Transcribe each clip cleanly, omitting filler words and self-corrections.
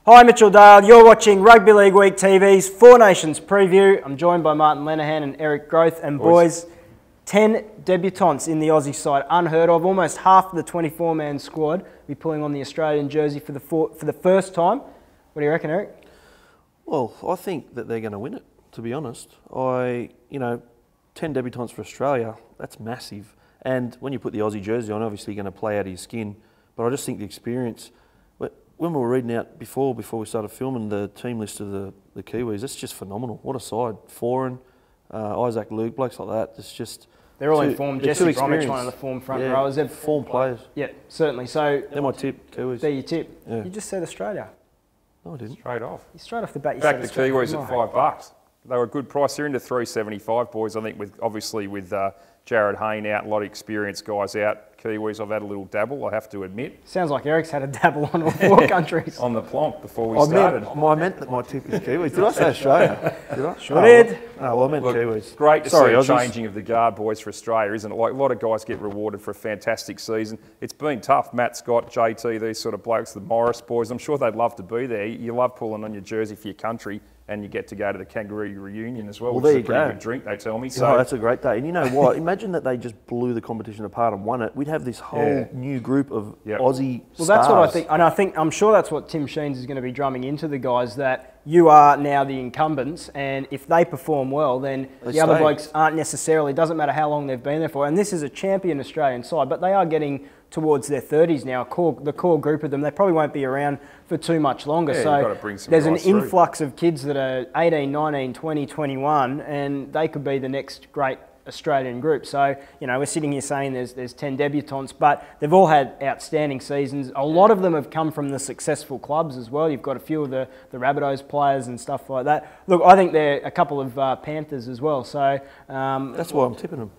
Hi, Mitchell Dale. You're watching Rugby League Week TV's Four Nations preview. I'm joined by Martin Lenihan and Eric Groth. And boys, 10 debutants in the Aussie side. Unheard of. Almost half of the 24-man squad will be pulling on the Australian jersey for the first time. What do you reckon, Eric? Well, I think that they're going to win it, to be honest. 10 debutants for Australia, that's massive. And when you put the Aussie jersey on, obviously you're going to play out of your skin. But I just think the experience... When we were reading out before we started filming the team list of the Kiwis, it's just phenomenal. What a side. Foreign, Isaac Luke, blokes like that. It's just... They're all in form. Jesse Bromwich, one of the form front rowers. They're form players. Yeah, certainly. So they're my tip, Kiwis. They're your tip. Yeah. You just said Australia. No, I didn't. Straight off. Straight off the bat, you said Australia. Back the Kiwis at $5. They were a good price. They're into $3.75, boys. I think with Jared Hayne out, a lot of experienced guys out. Kiwis, I've had a little dabble, I have to admit. Sounds like Eric's had a dabble on all four countries. On the plonk before we started. I meant that my tip is Kiwis. Did I say Australia? Did I? Sure did. Oh, well, I meant Kiwis. Great to see a changing of the guard, boys, for Australia, isn't it? Like, a lot of guys get rewarded for a fantastic season. It's been tough. Matt Scott, JT, these sort of blokes, the Morris boys, I'm sure they'd love to be there. You love pulling on your jersey for your country, and you get to go to the Kangaroo reunion as well, which is a pretty good drink, they tell me. So that's a great day. And you know what? Imagine that they just blew the competition apart and won it. We'd have this whole new group of Aussie stars. Well, that's what I think. And I'm sure that's what Tim Sheens is going to be drumming into the guys, that you are now the incumbents, and if they perform well, then the other blokes aren't necessarily, doesn't matter how long they've been there for. And this is a champion Australian side, but they are getting towards their 30s now. The core group of them, they probably won't be around for too much longer. So there's an influx of kids that are 18, 19, 20, 21, and they could be the next great Australian group. So, we're sitting here saying there's 10 debutants, but they've all had outstanding seasons. A lot of them have come from the successful clubs as well. You've got a few of the Rabbitohs players and stuff like that. Look, I think they're a couple of Panthers as well. So that's why I'm tipping them.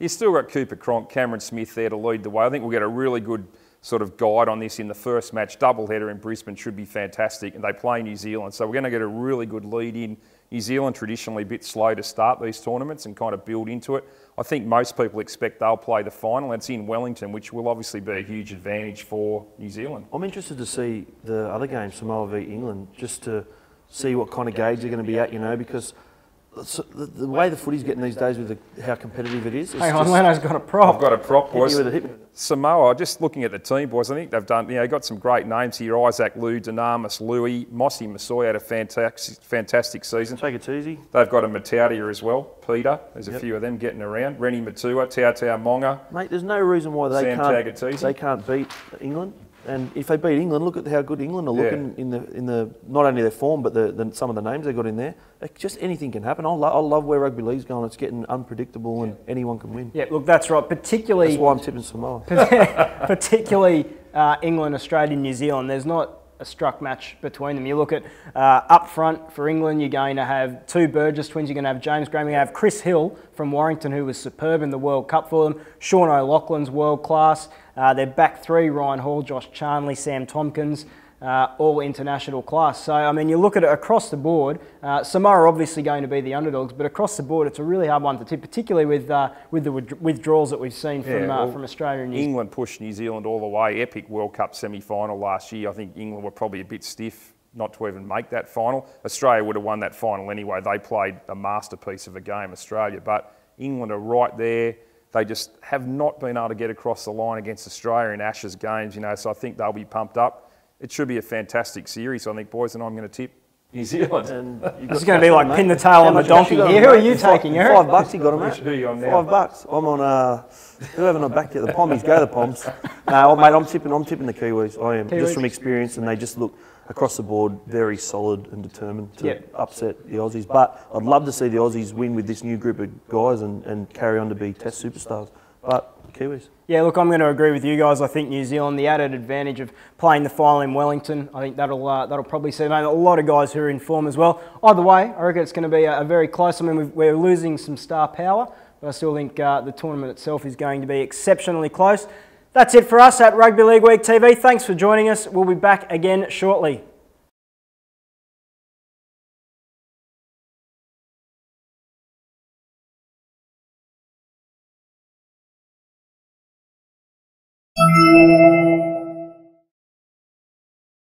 You've still got Cooper Cronk, Cameron Smith there to lead the way. I think we'll get a really good sort of guide on this in the first match. Doubleheader in Brisbane should be fantastic, and they play New Zealand. So we're going to get a really good lead in. New Zealand traditionally a bit slow to start these tournaments and kind of build into it. I think most people expect they'll play the final. It's in Wellington, which will obviously be a huge advantage for New Zealand. I'm interested to see the other game, Samoa v England, just to see what kind of gauge they're going to be at, because the way the footy's getting these days with how competitive it is. Hang on, Leno's got a prop. I've got a prop, boys. Hit me. Samoa, just looking at the team, boys, I think they've done, got some great names here. Isaac Liu, Dynamis Louis, Mossy Masoi had a fantastic season. Take it easy. They've got a Matautia as well, Peter. There's a few of them getting around. Rennie Matua, Tautau Monga. Mate, there's no reason why they can't beat England. And if they beat England, look at how good England are looking in the not only their form, but some of the names they got in there. Just anything can happen. I love where rugby league's going. It's getting unpredictable, and anyone can win. Yeah, look, that's right. Particularly, that's why I'm tipping Samoa. Particularly England, Australia, New Zealand. There's not a struck match between them. You look at up front for England, you're going to have two Burgess twins. You're going to have James Graham. You're going to have Chris Hill from Warrington, who was superb in the World Cup for them. Sean O'Loughlin's world class. Their back three, Ryan Hall, Josh Charnley, Sam Tompkins, all international class. So, you look at it across the board. Samoa are obviously going to be the underdogs, but across the board, it's a really hard one to tip, particularly with the withdrawals that we've seen from Australia and New Zealand. England pushed New Zealand all the way. Epic World Cup semi-final last year. I think England were probably a bit stiff not to even make that final. Australia would have won that final anyway. They played a masterpiece of a game, Australia, but England are right there. They just have not been able to get across the line against Australia in Ashes games, so I think they'll be pumped up. It should be a fantastic series, I think, boys, and I'm going to tip New Zealand. This is going to be like pin the tail on the donkey here. Who are you taking, Eric? $5 you got him, mate. Who are you on now? $5. I'm on, whoever not back yet, the Pommies. Go the Poms. No, mate, I'm tipping the Kiwis. I am, just from experience, and they just look across the board very solid and determined to upset the Aussies. But I'd love to see the Aussies win with this new group of guys and carry on to be Test superstars. But Kiwis. Yeah, look, I'm going to agree with you guys. I think New Zealand, the added advantage of playing the final in Wellington, I think that'll probably see a lot of guys who are in form as well. Either way, I reckon it's going to be a very close. We're losing some star power, but I still think the tournament itself is going to be exceptionally close. That's it for us at Rugby League Week TV. Thanks for joining us. We'll be back again shortly.